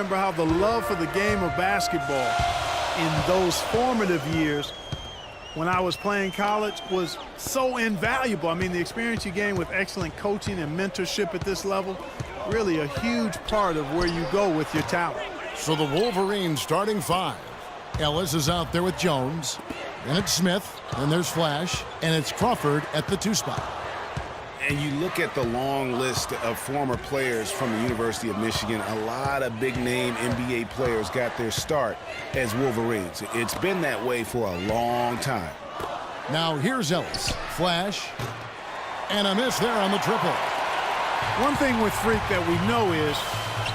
remember how the love for the game of basketball in those formative years when I was playing college was so invaluable. I mean, the experience you gain with excellent coaching and mentorship at this level, really a huge part of where you go with your talent. So the Wolverines starting five. Ellis is out there with Jones. Then it's Smith. Then there's Flash. And it's Crawford at the 2 spot. And you look at the long list of former players from the University of Michigan, a lot of big-name NBA players got their start as Wolverines. It's been that way for a long time. Now here's Ellis. Flash. And a miss there on the triple. One thing with Freak that we know is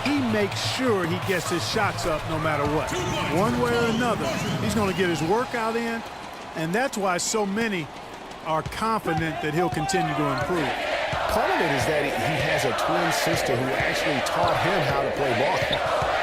he makes sure he gets his shots up no matter what. One way or another, he's going to get his workout in, and that's why so many are confident that he'll continue to improve. Part of it is that he has a twin sister who actually taught him how to play ball.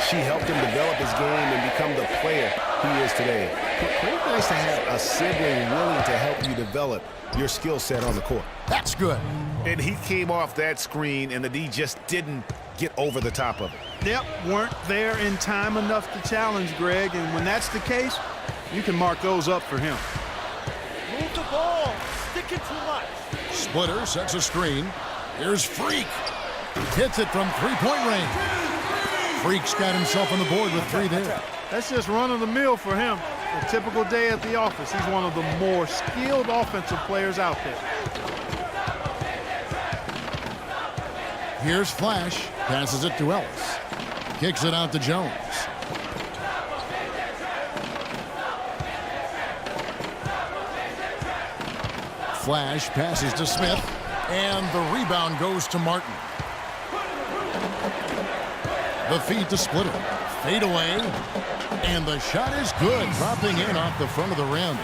She helped him develop his game and become the player he is today. Pretty nice to have a sibling willing to help you develop your skill set on the court. That's good. And he came off that screen, and the D just didn't get over the top of it. Yep, weren't there in time enough to challenge Greg, and when that's the case, you can mark those up for him. Move the ball. Stick it too much. Splitter sets a screen. Here's Freak. Hits it from three-point range. Freak's got himself on the board with 3 there. That's just run-of-the-mill for him. A typical day at the office. He's one of the more skilled offensive players out there. Here's Flash. Passes it to Ellis. Kicks it out to Jones. Flash passes to Smith. And the rebound goes to Martin. The feed to Splitter. Fade away. And the shot is good. Dropping in off the front of the rim.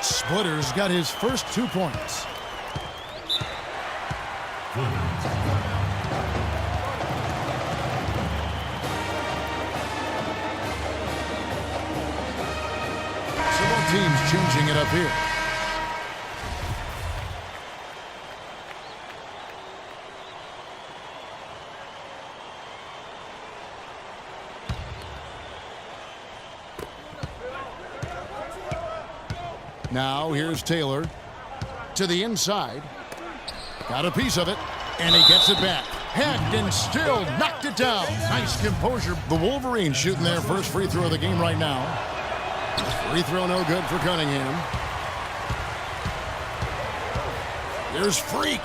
Splitter's got his first 2 points. Several teams changing it up here. Now here's Taylor to the inside. Got a piece of it, and he gets it back. Head and still knocked it down. Nice composure. The Wolverines shooting their first free throw of the game right now. Free throw no good for Cunningham. Here's Freak.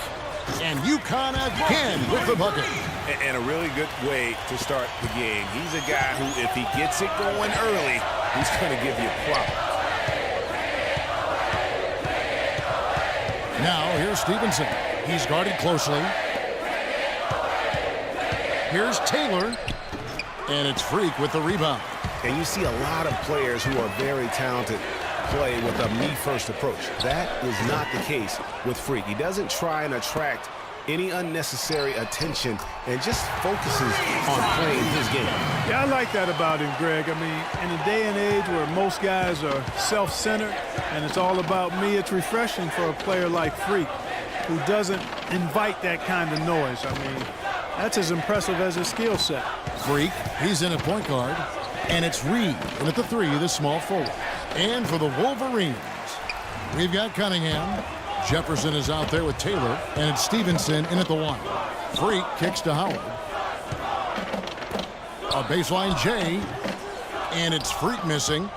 And UConn again with the bucket. And a really good way to start the game. He's a guy who, if he gets it going early, he's going to give you problems. Now, here's Stevenson. He's guarded closely. Here's Taylor. And it's Freak with the rebound. And you see a lot of players who are very talented play with a me-first approach. That is not the case with Freak. He doesn't try and attract any unnecessary attention and just focuses on playing his game. Yeah, I like that about him, Greg. I mean, in a day and age where most guys are self-centered and it's all about me, it's refreshing for a player like Freak who doesn't invite that kind of noise. I mean, that's as impressive as his skill set. Freak, he's in a point guard, and it's Reed in at the 3, the small forward. And for the Wolverines, we've got Cunningham. Jefferson is out there with Taylor, and it's Stevenson in at the 1. Freak kicks to Howard. A baseline J, and it's Freak missing.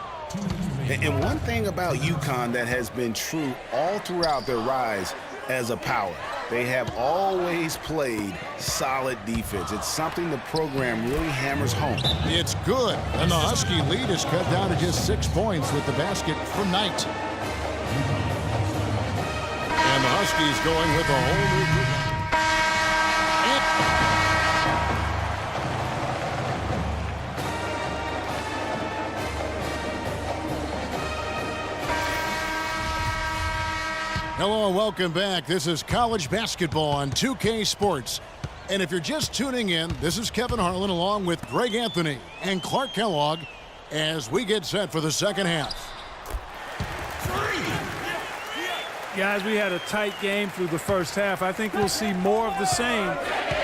And one thing about UConn that has been true all throughout their rise as a power, they have always played solid defense. It's something the program really hammers home. It's good, and the Husky lead is cut down to just 6 points with the basket from Knight. And the Huskies going with a whole new group. Hello and welcome back. This is college basketball on 2K Sports. And if you're just tuning in, this is Kevin Harlan along with Greg Anthony and Clark Kellogg as we get set for the second half. Guys, we had a tight game through the first half. I think we'll see more of the same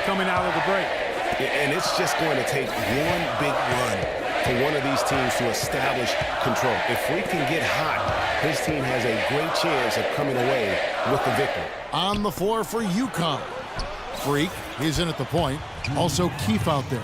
coming out of the break. And it's just going to take one big run for one of these teams to establish control. If Freak can get hot, his team has a great chance of coming away with the victory. On the floor for UConn. Freak, he's in at the point. Also Keefe out there.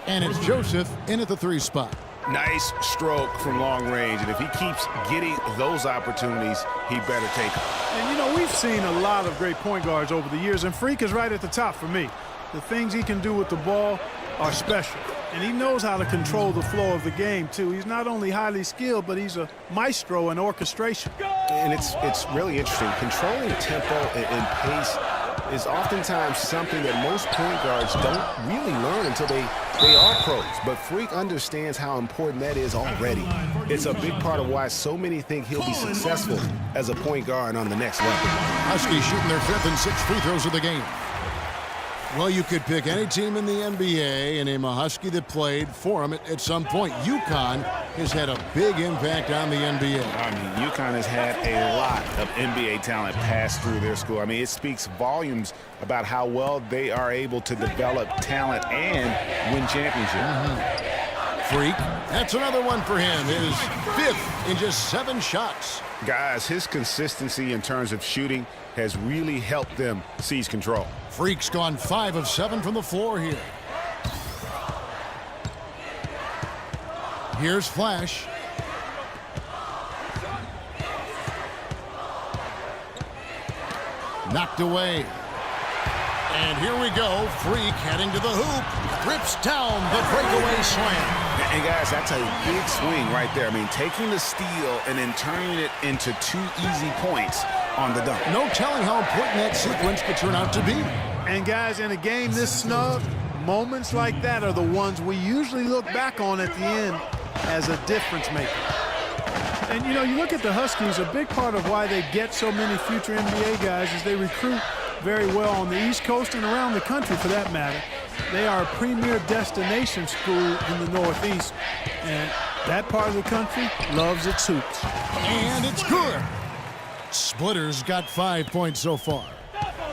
And it's Joseph in at the 3 spot. Nice stroke from long range, and if he keeps getting those opportunities, he better take them. And, you know, we've seen a lot of great point guards over the years, and Freak is right at the top for me. The things he can do with the ball are special, and he knows how to control the flow of the game, too. He's not only highly skilled, but he's a maestro in orchestration. And it's really interesting. Controlling tempo and pace is oftentimes something that most point guards don't really learn until they are pros. But Freak understands how important that is already. It's a big part of why so many think he'll be successful as a point guard on the next level. Huskies shooting their 5th and 6th free throws of the game. Well, you could pick any team in the NBA and name a Husky that played for them at some point. UConn has had a big impact on the NBA. I mean, UConn has had a lot of NBA talent pass through their school. I mean, it speaks volumes about how well they are able to develop talent and win championships. Freak, that's another one for him. His 5th in just 7 shots. Guys, his consistency in terms of shooting has really helped them seize control. Freak's gone 5 of 7 from the floor here. Here's Flash. Knocked away. And here we go. Freak heading to the hoop. Rips down the breakaway slam. And guys, that's a big swing right there. I mean, taking the steal and then turning it into 2 easy points on the dunk. No telling how important that sequence could turn out to be. And guys, in a game this snug, moments like that are the ones we usually look back on at the end as a difference maker. And, you know, you look at the Huskies, a big part of why they get so many future NBA guys is they recruit very well on the East Coast and around the country for that matter. They are a premier destination school in the Northeast, and that part of the country loves its hoops. And it's good. Splitters got 5 points so far.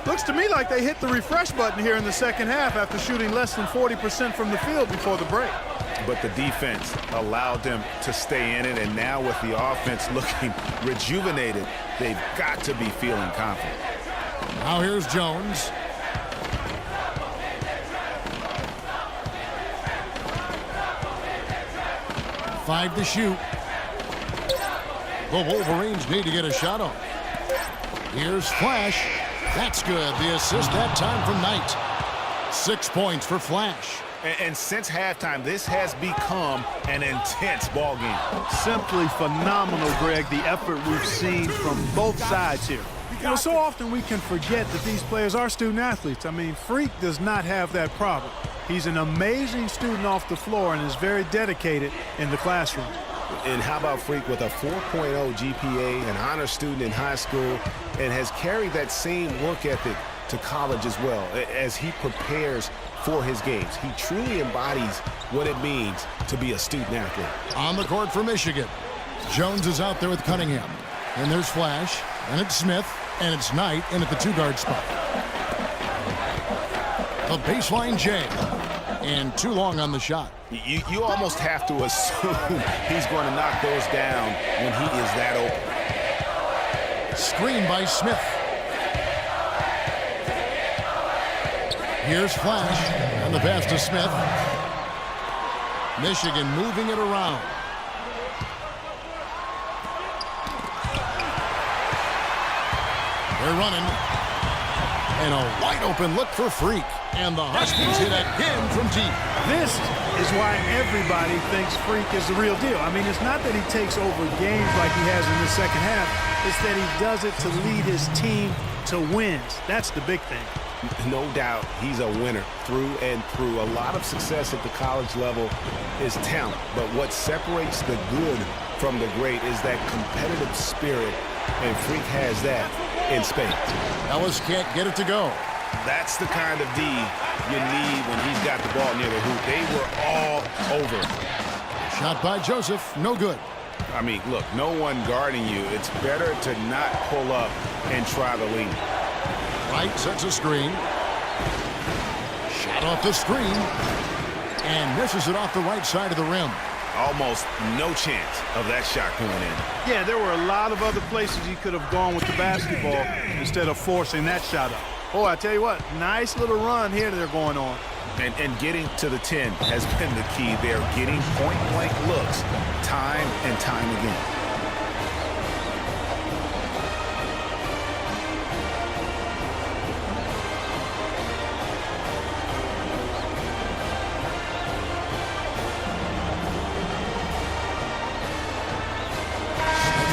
Looks to me like they hit the refresh button here in the second half after shooting less than 40% from the field before the break. But the defense allowed them to stay in it, and now with the offense looking rejuvenated, they've got to be feeling confident. Now here's Jones. Five to shoot. The Wolverines need to get a shot on. Here's Flash. That's good. The assist that time from Knight. 6 points for Flash. And since halftime, this has become an intense ball game. Simply phenomenal, Greg, the effort we've seen from both sides here. You know, so often we can forget that these players are student athletes. I mean, Freak does not have that problem. He's an amazing student off the floor and is very dedicated in the classroom. And how about Freak with a 4.0 GPA, an honor student in high school, and has carried that same work ethic to college as well as he prepares for his games. He truly embodies what it means to be a student athlete. On the court for Michigan, Jones is out there with Cunningham. And there's Flash, and it's Smith, and it's Knight in at the 2-guard spot. The baseline J, and too long on the shot. You almost have to assume he's going to knock those down when he is that open. Screen by Smith. Here's Flash, and the pass to Smith. Michigan moving it around. They're running. And a wide open look for Freak. And the Huskies hit again from deep. This is why everybody thinks Freak is the real deal. I mean, it's not that he takes over games like he has in the second half. It's that he does it to lead his team to wins. That's the big thing. No doubt he's a winner through and through. A lot of success at the college level is talent. But what separates the good from the great is that competitive spirit. And Freak has that in spades. Ellis can't get it to go. That's the kind of D you need when he's got the ball near the hoop. They were all over. Shot by Joseph, no good. I mean, look, no one guarding you. It's better to not pull up and try the lead. Wright sets a screen. Shot off the screen and misses it off the right side of the rim. Almost no chance of that shot going in. Yeah, there were a lot of other places he could have gone with the basketball instead of forcing that shot up. Oh, I tell you what, nice little run here they're going on. And getting to the 10 has been the key. They're getting point-blank looks time and time again.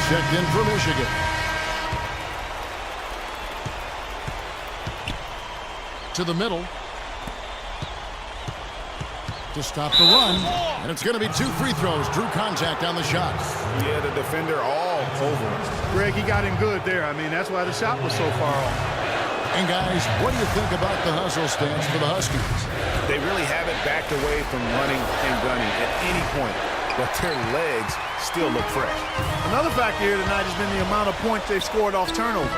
Checked in for Michigan. To the middle. To stop the run. And it's going to be 2 free throws. Drew contact on the shot. Yeah, the defender all over him. Greg, he got him good there. I mean, that's why the shot was so far off. And guys, what do you think about the hustle stance for the Huskies? They really haven't backed away from running and gunning at any point, but their legs still look fresh. Another factor here tonight has been the amount of points they've scored off turnovers.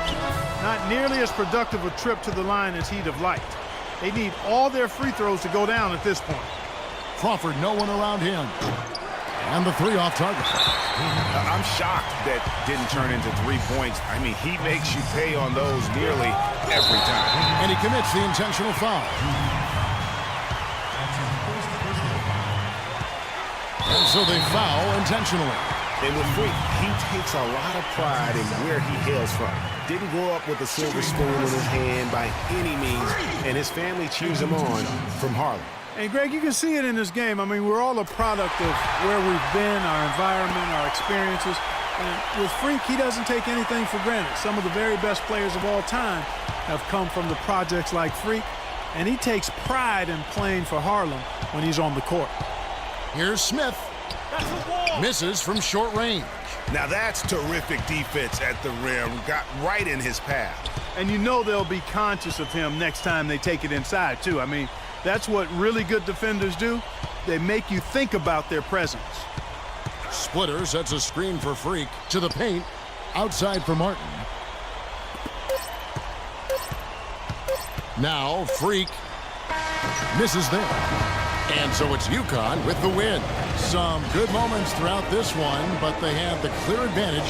Not nearly as productive a trip to the line as he'd have liked. They need all their free throws to go down at this point. Crawford, no one around him. And the 3 off target. I'm shocked that didn't turn into 3 points. I mean, he makes you pay on those nearly every time. And he commits the intentional foul. And so they foul intentionally. And with Freak, he takes a lot of pride in where he hails from. Didn't grow up with a silver spoon in his hand by any means, and his family cheers him on from Harlem. And Greg, you can see it in this game. I mean, we're all a product of where we've been, our environment, our experiences. And with Freak, he doesn't take anything for granted. Some of the very best players of all time have come from the projects like Freak, and he takes pride in playing for Harlem when he's on the court. Here's Smith. Misses from short range. Now that's terrific defense at the rim. Got right in his path. And you know they'll be conscious of him next time they take it inside, too. I mean, that's what really good defenders do. They make you think about their presence. Splitter sets a screen for Freak to the paint. Outside for Martin. Now Freak misses there. And so it's UConn with the win. Some good moments throughout this one, but they have the clear advantage.